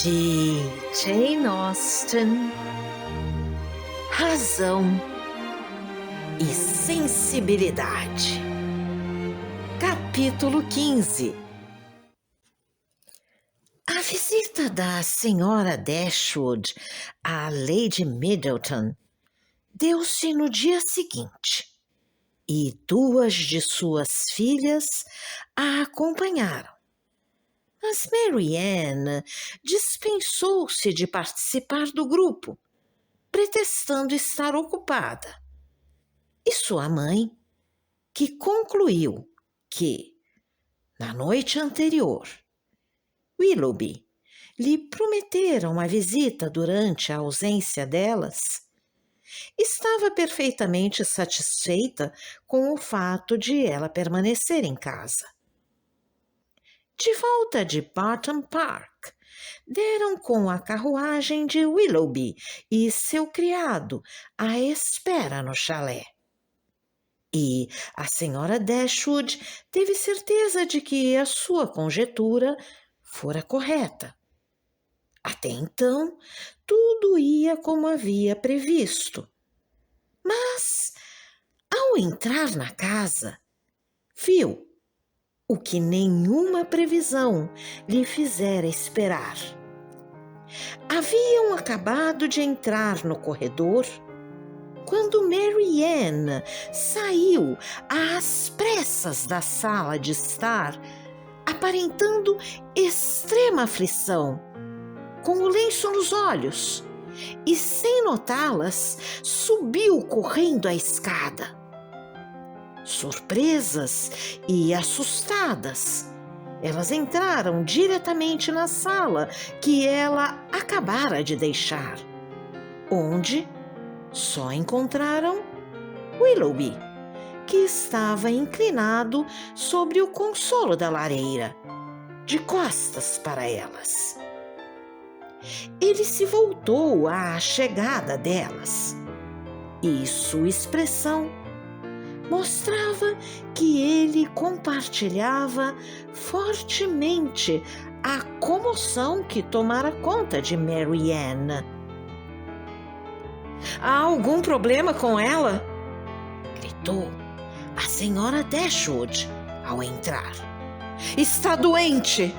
de Jane Austen, Razão e Sensibilidade. Capítulo 15. A visita da senhora Dashwood à Lady Middleton deu-se no dia seguinte, e duas de suas filhas a acompanharam. Mas Marianne dispensou-se de participar do grupo, pretextando estar ocupada. E sua mãe, que concluiu que, na noite anterior, Willoughby lhe prometera uma visita durante a ausência delas, estava perfeitamente satisfeita com o fato de ela permanecer em casa. De volta de Barton Park, deram com a carruagem de Willoughby e seu criado à espera no chalé. E a senhora Dashwood teve certeza de que a sua conjetura fora correta. Até então, tudo ia como havia previsto. Mas, ao entrar na casa, viu o que nenhuma previsão lhe fizera esperar. Haviam acabado de entrar no corredor quando Marianne saiu às pressas da sala de estar, aparentando extrema aflição, com o lenço nos olhos, e, sem notá-las, subiu correndo a escada. Surpresas e assustadas, elas entraram diretamente na sala que ela acabara de deixar, onde só encontraram Willoughby, que estava inclinado sobre o consolo da lareira, de costas para elas. Ele se voltou à chegada delas, e sua expressão mostrava que ele compartilhava fortemente a comoção que tomara conta de Marianne. "Há algum problema com ela?" gritou a senhora Dashwood ao entrar. "Está doente?"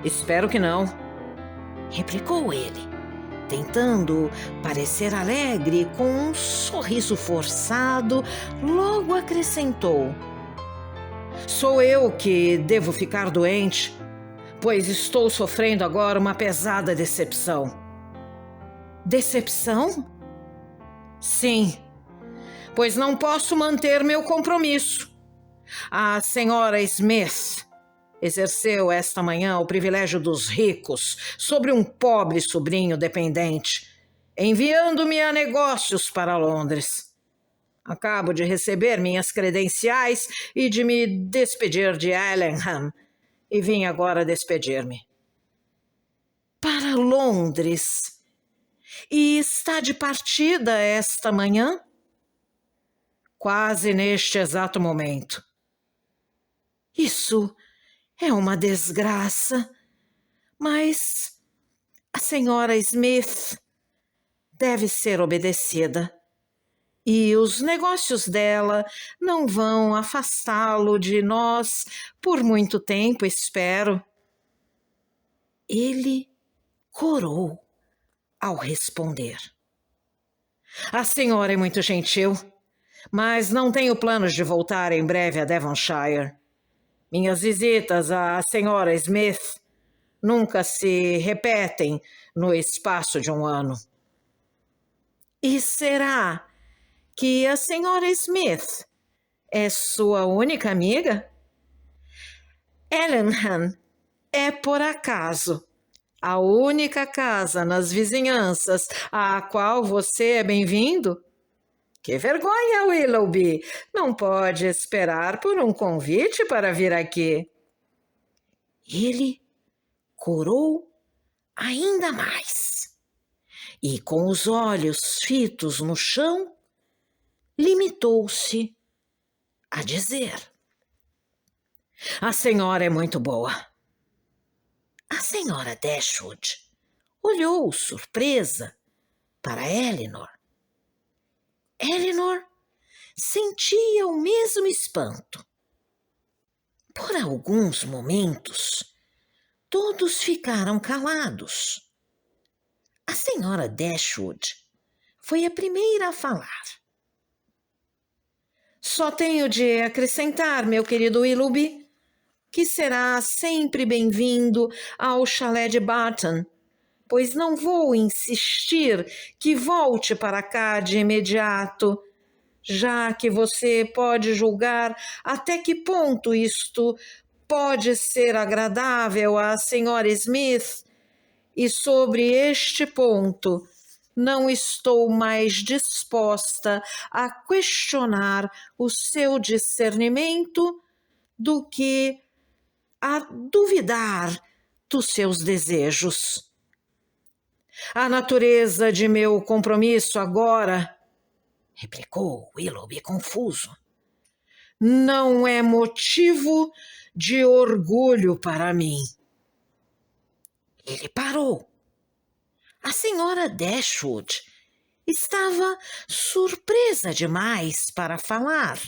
"Espero que não", replicou ele, tentando parecer alegre com um sorriso forçado. Logo acrescentou: "Sou eu que devo ficar doente, pois estou sofrendo agora uma pesada decepção." "Decepção?" "Sim, pois não posso manter meu compromisso. A senhora Smith exerceu esta manhã o privilégio dos ricos sobre um pobre sobrinho dependente, enviando-me a negócios para Londres. Acabo de receber minhas credenciais e de me despedir de Ellingham, e vim agora despedir-me." "Para Londres? E está de partida esta manhã?" "Quase neste exato momento." "Isso é uma desgraça, mas a senhora Smith deve ser obedecida, e os negócios dela não vão afastá-lo de nós por muito tempo, espero." Ele corou ao responder: "A senhora é muito gentil, mas não tenho planos de voltar em breve a Devonshire. Minhas visitas à senhora Smith nunca se repetem no espaço de um ano." "E será que a senhora Smith é sua única amiga?" "Ellingham é, por acaso, a única casa nas vizinhanças à qual você é bem-vindo?" "Que vergonha, Willoughby! Não pode esperar por um convite para vir aqui." Ele corou ainda mais e, com os olhos fitos no chão, limitou-se a dizer: "A senhora é muito boa." A senhora Dashwood olhou surpresa para Elinor. Elinor sentia o mesmo espanto. Por alguns momentos, todos ficaram calados. A senhora Dashwood foi a primeira a falar. Só tenho de acrescentar, meu querido Willoughby, que será sempre bem-vindo ao chalé de Barton, pois não vou insistir que volte para cá de imediato, já que você pode julgar até que ponto isto pode ser agradável à senhora Smith, e sobre este ponto não estou mais disposta a questionar o seu discernimento do que a duvidar dos seus desejos. A natureza de meu compromisso agora, replicou Willoughby confuso, não é motivo de orgulho para mim. Ele parou. A senhora Dashwood estava surpresa demais para falar,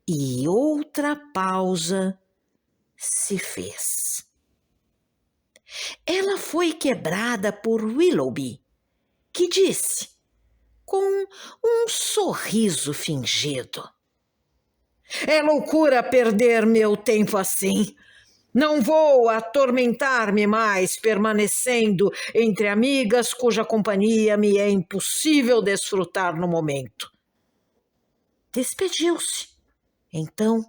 e outra pausa se fez. Ela foi quebrada por Willoughby, que disse, com um sorriso fingido: é loucura perder meu tempo assim. Não vou atormentar-me mais permanecendo entre amigas cuja companhia me é impossível desfrutar no momento. Despediu-se, então,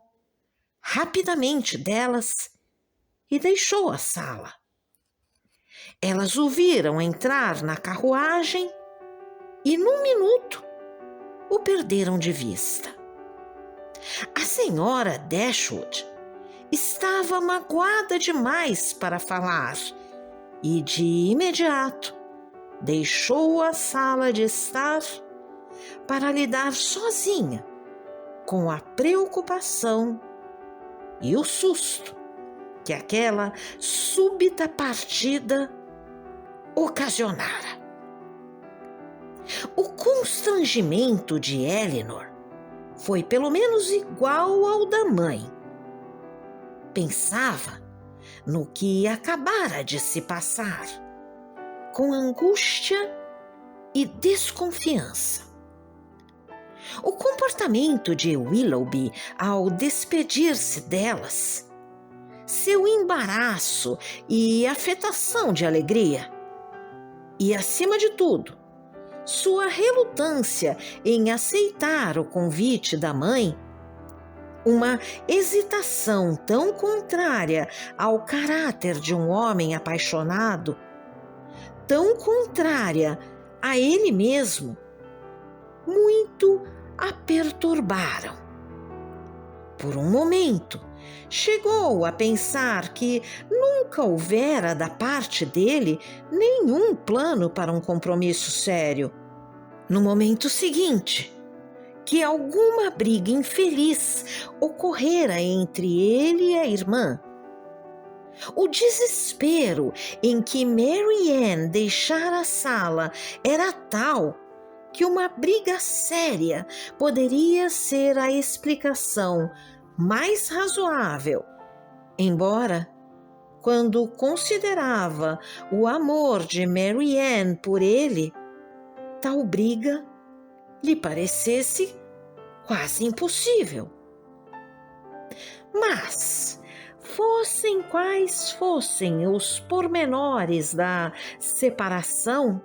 rapidamente delas e deixou a sala. Elas o viram entrar na carruagem e, num minuto, o perderam de vista. A senhora Dashwood estava magoada demais para falar e, de imediato, deixou a sala de estar para lidar sozinha com a preocupação e o susto que aquela súbita partida ocasionara. O constrangimento de Elinor foi pelo menos igual ao da mãe. Pensava no que acabara de se passar, com angústia e desconfiança. O comportamento de Willoughby ao despedir-se delas, seu embaraço e afetação de alegria, e, acima de tudo, sua relutância em aceitar o convite da mãe, uma hesitação tão contrária ao caráter de um homem apaixonado, tão contrária a ele mesmo, muito a perturbaram. Por um momento, chegou a pensar que nunca houvera da parte dele nenhum plano para um compromisso sério. No momento seguinte, que alguma briga infeliz ocorrera entre ele e a irmã. O desespero em que Mary Ann deixara a sala era tal que uma briga séria poderia ser a explicação mais razoável, embora, quando considerava o amor de Mary Ann por ele, tal briga lhe parecesse quase impossível. Mas, fossem quais fossem os pormenores da separação,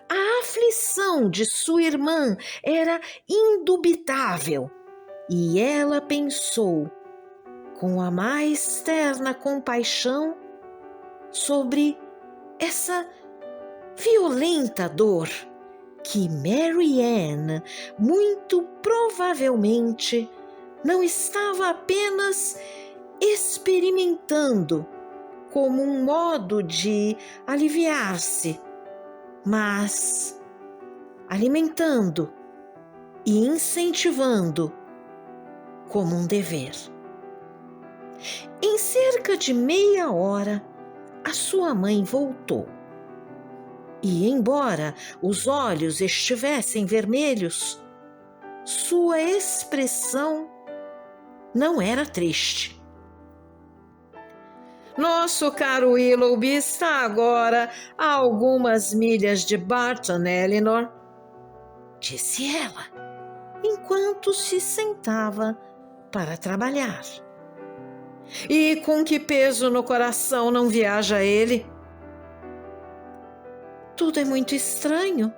a aflição de sua irmã era indubitável, e ela pensou, com a mais terna compaixão, sobre essa violenta dor que Mary Ann, muito provavelmente, não estava apenas experimentando como um modo de aliviar-se, mas alimentando e incentivando como um dever. Em cerca de meia hora, a sua mãe voltou. E, embora os olhos estivessem vermelhos, sua expressão não era triste. Nosso caro Willoughby está agora a algumas milhas de Barton, Elinor, disse ela, enquanto se sentava para trabalhar. E com que peso no coração não viaja ele? Tudo é muito estranho.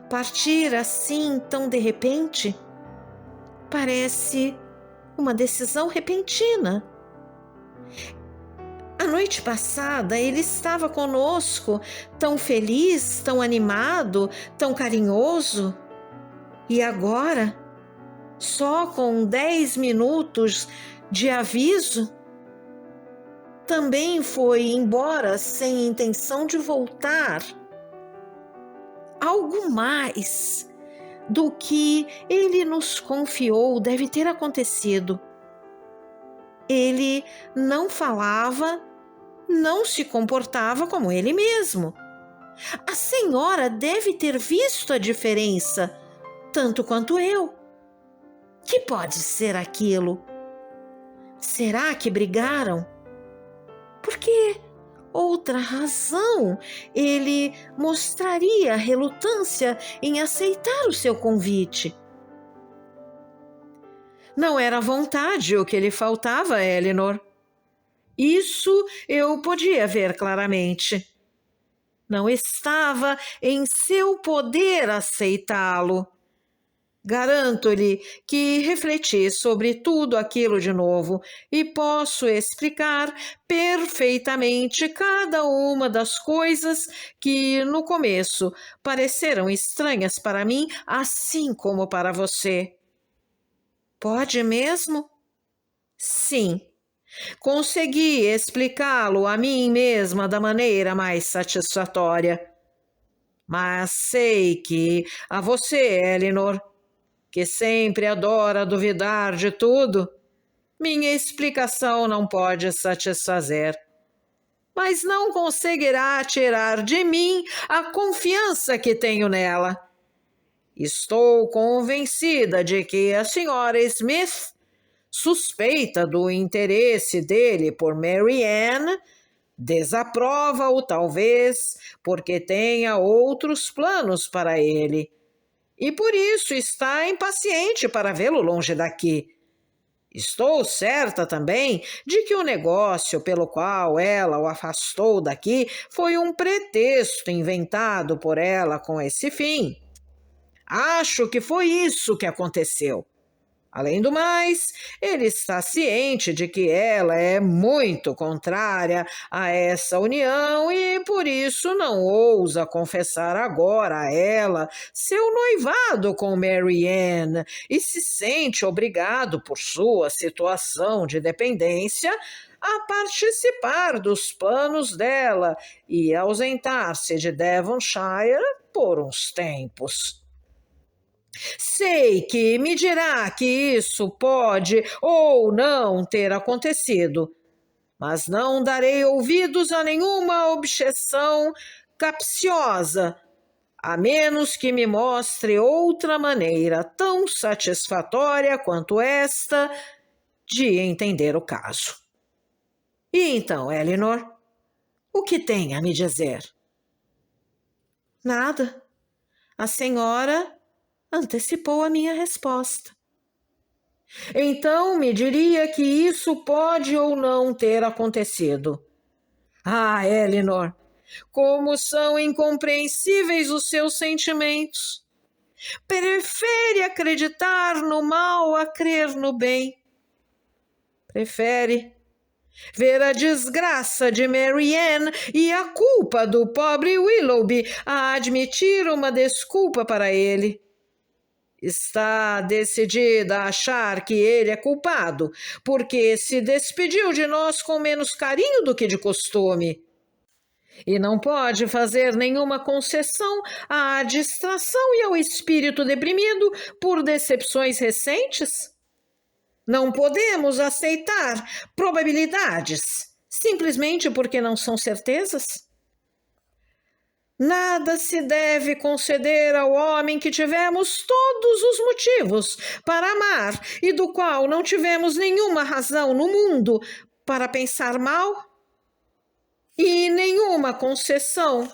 Partir assim tão de repente parece uma decisão repentina. A noite passada ele estava conosco, tão feliz, tão animado, tão carinhoso. E agora, só com 10 minutos de aviso, também foi embora sem intenção de voltar. Algo mais do que ele nos confiou deve ter acontecido. Ele não falava, não se comportava como ele mesmo. A senhora deve ter visto a diferença, tanto quanto eu. Que pode ser aquilo? Será que brigaram? Por que outra razão ele mostraria relutância em aceitar o seu convite? Não era vontade o que lhe faltava, Elinor. Isso eu podia ver claramente. Não estava em seu poder aceitá-lo. Garanto-lhe que refleti sobre tudo aquilo de novo e posso explicar perfeitamente cada uma das coisas que no começo pareceram estranhas para mim, assim como para você. Pode mesmo? Sim. Consegui explicá-lo a mim mesma da maneira mais satisfatória. Mas sei que a você, Elinor, que sempre adora duvidar de tudo, minha explicação não pode satisfazer. Mas não conseguirá tirar de mim a confiança que tenho nela. Estou convencida de que a senhora Smith, suspeita do interesse dele por Mary Ann, desaprova-o talvez porque tenha outros planos para ele. E por isso está impaciente para vê-lo longe daqui. Estou certa também de que o negócio pelo qual ela o afastou daqui foi um pretexto inventado por ela com esse fim. Acho que foi isso que aconteceu. Além do mais, ele está ciente de que ela é muito contrária a essa união e, por isso, não ousa confessar agora a ela seu noivado com Mary Ann e se sente obrigado, por sua situação de dependência, a participar dos planos dela e ausentar-se de Devonshire por uns tempos. Sei que me dirá que isso pode ou não ter acontecido, mas não darei ouvidos a nenhuma objeção capciosa, a menos que me mostre outra maneira tão satisfatória quanto esta de entender o caso. E então, Elinor, o que tem a me dizer? Nada. A senhora antecipou a minha resposta. Então me diria que isso pode ou não ter acontecido. Ah, Elinor, como são incompreensíveis os seus sentimentos. Prefere acreditar no mal a crer no bem. Prefere ver a desgraça de Mary Ann e a culpa do pobre Willoughby a admitir uma desculpa para ele. Está decidida a achar que ele é culpado, porque se despediu de nós com menos carinho do que de costume. E não pode fazer nenhuma concessão à distração e ao espírito deprimido por decepções recentes? Não podemos aceitar probabilidades, simplesmente porque não são certezas? Nada se deve conceder ao homem que tivemos todos os motivos para amar e do qual não tivemos nenhuma razão no mundo para pensar mal, e nenhuma concessão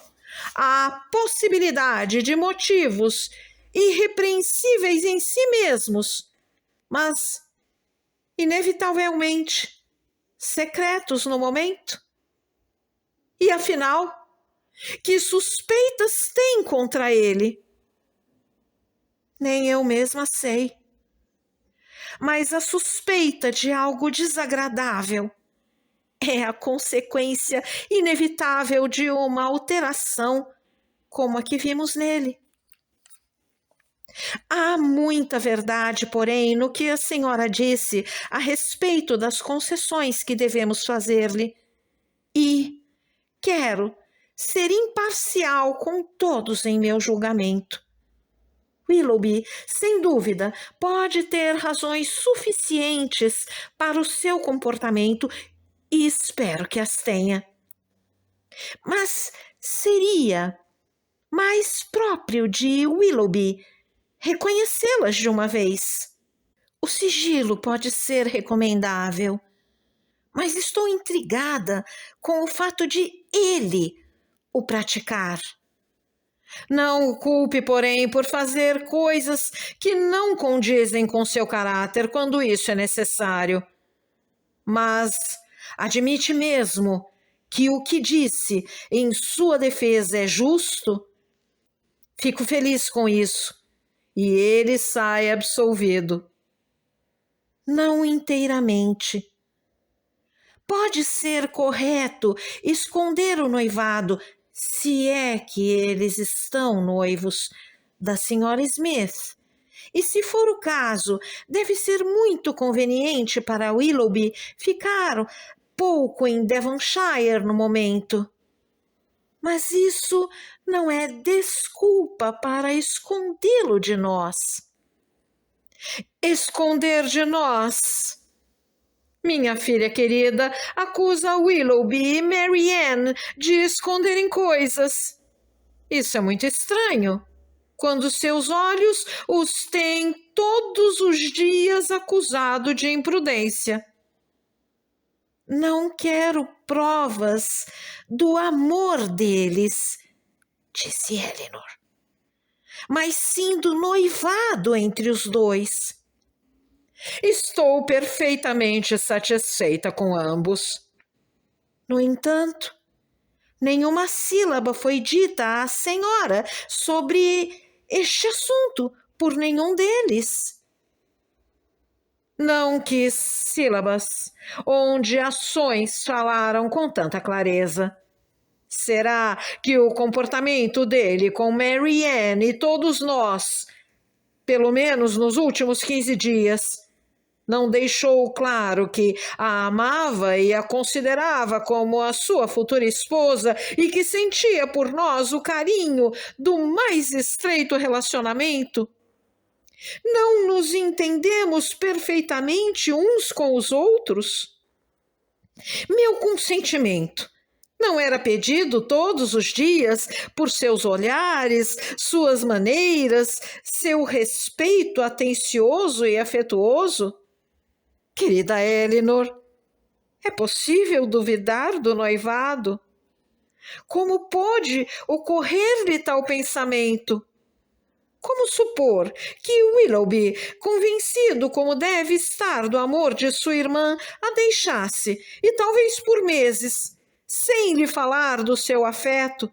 à possibilidade de motivos irrepreensíveis em si mesmos, mas inevitavelmente secretos no momento. E afinal, que suspeitas tem contra ele? Nem eu mesma sei. Mas a suspeita de algo desagradável é a consequência inevitável de uma alteração como a que vimos nele. Há muita verdade, porém, no que a senhora disse a respeito das concessões que devemos fazer-lhe. E quero ser imparcial com todos em meu julgamento. Willoughby, sem dúvida, pode ter razões suficientes para o seu comportamento e espero que as tenha. Mas seria mais próprio de Willoughby reconhecê-las de uma vez. O sigilo pode ser recomendável, mas estou intrigada com o fato de ele o praticar. Não o culpe, porém, por fazer coisas que não condizem com seu caráter quando isso é necessário. Mas admite mesmo que o que disse em sua defesa é justo? Fico feliz com isso, e ele sai absolvido. Não inteiramente. Pode ser correto esconder o noivado, se é que eles estão noivos, da senhora Smith. E se for o caso, deve ser muito conveniente para Willoughby ficar pouco em Devonshire no momento. Mas isso não é desculpa para escondê-lo de nós. Esconder de nós? Minha filha querida acusa Willoughby e Mary Ann de esconderem coisas. Isso é muito estranho, quando seus olhos os têm todos os dias acusado de imprudência. Não quero provas do amor deles, disse Elinor, mas sim do noivado entre os dois. Estou perfeitamente satisfeita com ambos. No entanto, nenhuma sílaba foi dita à senhora sobre este assunto por nenhum deles. Não quis sílabas, onde ações falaram com tanta clareza. Será que o comportamento dele com Mary Ann e todos nós, pelo menos nos últimos 15 dias, não deixou claro que a amava e a considerava como a sua futura esposa e que sentia por nós o carinho do mais estreito relacionamento? Não nos entendemos perfeitamente uns com os outros? Meu consentimento não era pedido todos os dias por seus olhares, suas maneiras, seu respeito atencioso e afetuoso? Querida Elinor, é possível duvidar do noivado? Como pôde ocorrer-lhe tal pensamento? Como supor que Willoughby, convencido como deve estar do amor de sua irmã, a deixasse, e talvez por meses, sem lhe falar do seu afeto,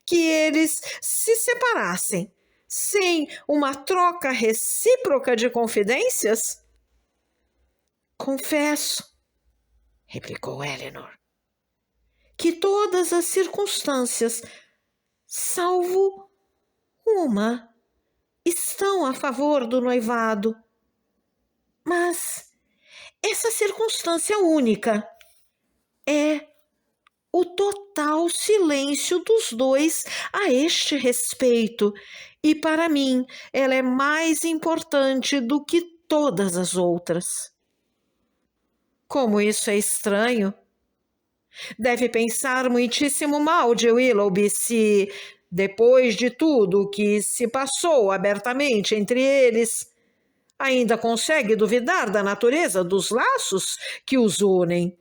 que eles se separassem, sem uma troca recíproca de confidências? Confesso, replicou Elinor, que todas as circunstâncias, salvo uma, estão a favor do noivado. Mas essa circunstância única é o total silêncio dos dois a este respeito, e para mim ela é mais importante do que todas as outras. Como isso é estranho! Deve pensar muitíssimo mal de Willoughby se, Depois de tudo o que se passou abertamente entre eles, ainda consegue duvidar da natureza dos laços que os unem?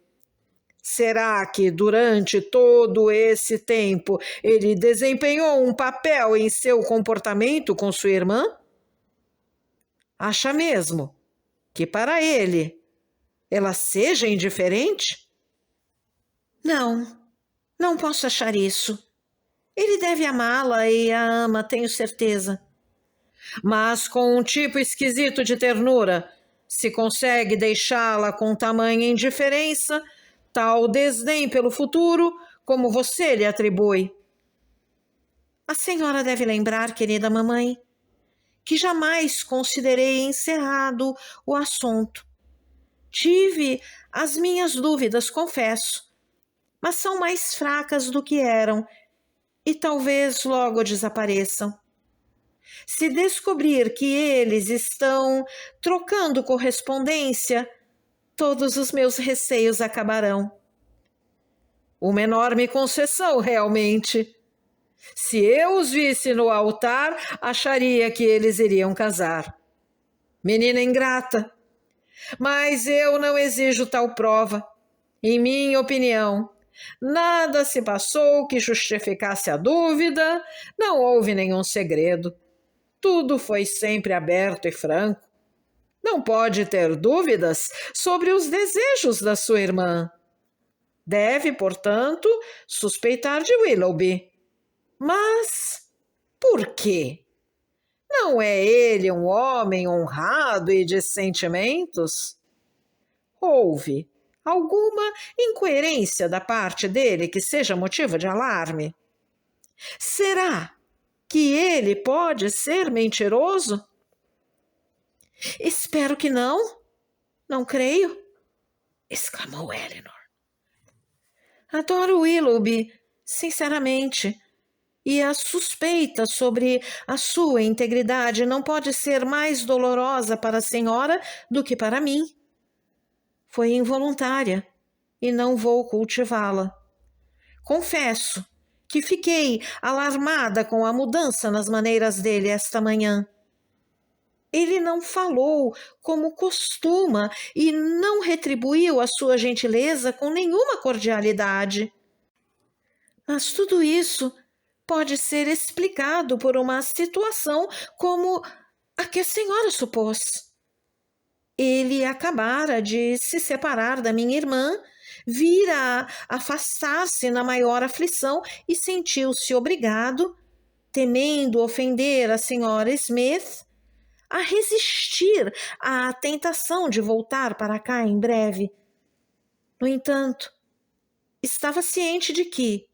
Será que durante todo esse tempo ele desempenhou um papel em seu comportamento com sua irmã? Acha mesmo que para ele ela seja indiferente? Não, não posso achar isso. Ele deve amá-la e a ama, tenho certeza. Mas com um tipo esquisito de ternura, se consegue deixá-la com tamanha indiferença, tal desdém pelo futuro, como você lhe atribui. A senhora deve lembrar, querida mamãe, que jamais considerei encerrado o assunto. Tive as minhas dúvidas, confesso, mas são mais fracas do que eram e talvez logo desapareçam. Se descobrir que eles estão trocando correspondência, todos os meus receios acabarão. Uma enorme concessão, realmente. Se eu os visse no altar, acharia que eles iriam casar. Menina ingrata. Mas eu não exijo tal prova. Em minha opinião, nada se passou que justificasse a dúvida, não houve nenhum segredo. Tudo foi sempre aberto e franco. Não pode ter dúvidas sobre os desejos da sua irmã. Deve, portanto, suspeitar de Willoughby. Mas por quê? Não é ele um homem honrado e de sentimentos? Houve alguma incoerência da parte dele que seja motivo de alarme? Será que ele pode ser mentiroso? Espero que não. Não creio, exclamou Eleanor. Adoro Willoughby, sinceramente, e a suspeita sobre a sua integridade não pode ser mais dolorosa para a senhora do que para mim. Foi involuntária e não vou cultivá-la. Confesso que fiquei alarmada com a mudança nas maneiras dele esta manhã. Ele não falou como costuma e não retribuiu a sua gentileza com nenhuma cordialidade. Mas tudo isso pode ser explicado por uma situação como a que a senhora supôs. Ele acabara de se separar da minha irmã, vira afastar-se na maior aflição e sentiu-se obrigado, temendo ofender a senhora Smith, a resistir à tentação de voltar para cá em breve. No entanto, estava ciente de que,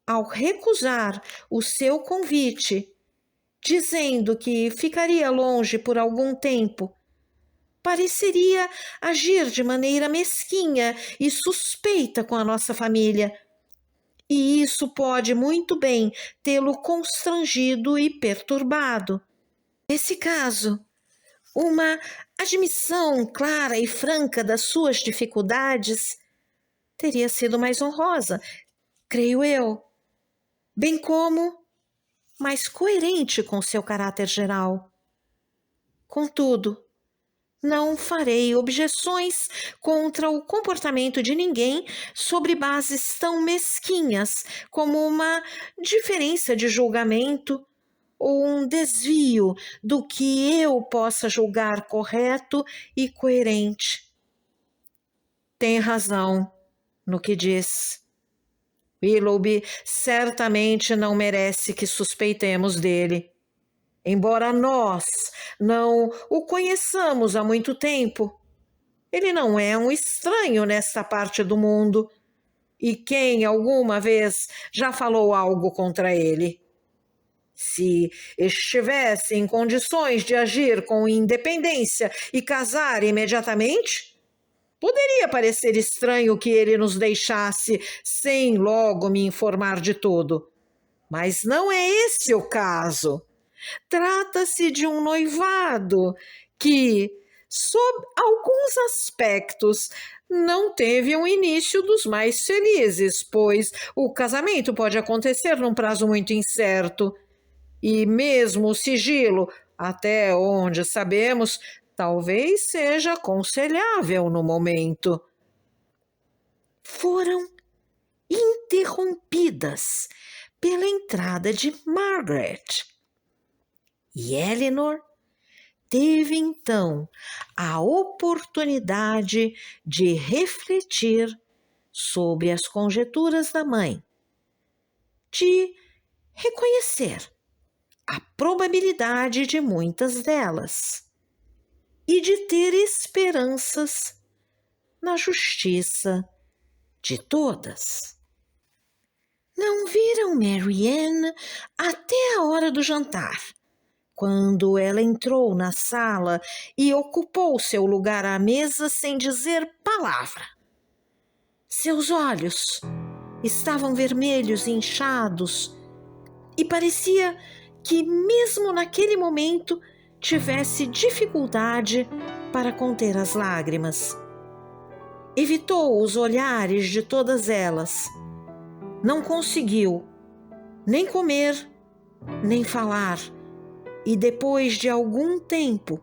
ao recusar o seu convite, dizendo que ficaria longe por algum tempo, pareceria agir de maneira mesquinha e suspeita com a nossa família, e isso pode muito bem tê-lo constrangido e perturbado. Nesse caso, uma admissão clara e franca das suas dificuldades teria sido mais honrosa, creio eu, bem como mais coerente com seu caráter geral. Contudo, não farei objeções contra o comportamento de ninguém sobre bases tão mesquinhas como uma diferença de julgamento ou um desvio do que eu possa julgar correto e coerente. Tem razão no que diz. Willoughby certamente não merece que suspeitemos dele. Embora nós não o conheçamos há muito tempo, ele não é um estranho nesta parte do mundo. E quem alguma vez já falou algo contra ele? Se estivesse em condições de agir com independência e casar imediatamente, poderia parecer estranho que ele nos deixasse sem logo me informar de tudo. Mas não é esse o caso. Trata-se de um noivado que, sob alguns aspectos, não teve um início dos mais felizes, pois o casamento pode acontecer num prazo muito incerto. E mesmo o sigilo, até onde sabemos, talvez seja aconselhável no momento. Foram interrompidas pela entrada de Margaret. E Elinor teve então a oportunidade de refletir sobre as conjecturas da mãe, de reconhecer a probabilidade de muitas delas e de ter esperanças na justiça de todas. Não viram Marianne até a hora do jantar, quando ela entrou na sala e ocupou seu lugar à mesa sem dizer palavra. Seus olhos estavam vermelhos e inchados e parecia que, mesmo naquele momento, tivesse dificuldade para conter as lágrimas. Evitou os olhares de todas elas. Não conseguiu nem comer, nem falar. E depois de algum tempo,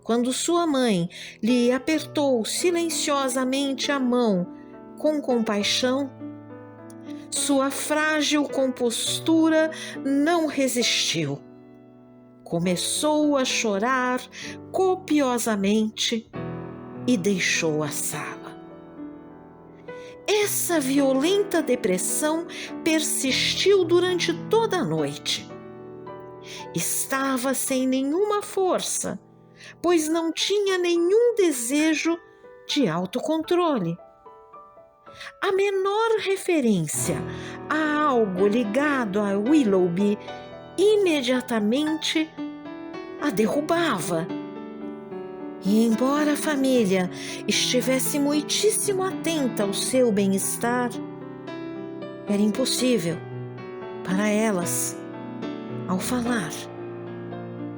quando sua mãe lhe apertou silenciosamente a mão com compaixão, sua frágil compostura não resistiu. Começou a chorar copiosamente e deixou a sala. Essa violenta depressão persistiu durante toda a noite. Estava sem nenhuma força, pois não tinha nenhum desejo de autocontrole. A menor referência a algo ligado a Willoughby imediatamente a derrubava. E embora a família estivesse muitíssimo atenta ao seu bem-estar, era impossível para elas, ao falar,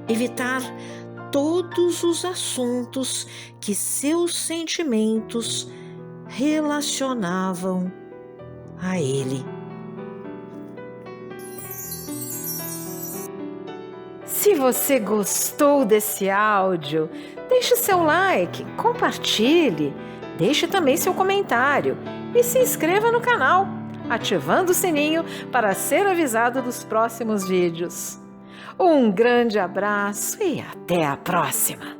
evitar todos os assuntos que seus sentimentos relacionavam a ele. Se você gostou desse áudio, deixe seu like, compartilhe, deixe também seu comentário e se inscreva no canal, ativando o sininho para ser avisado dos próximos vídeos. Um grande abraço e até a próxima!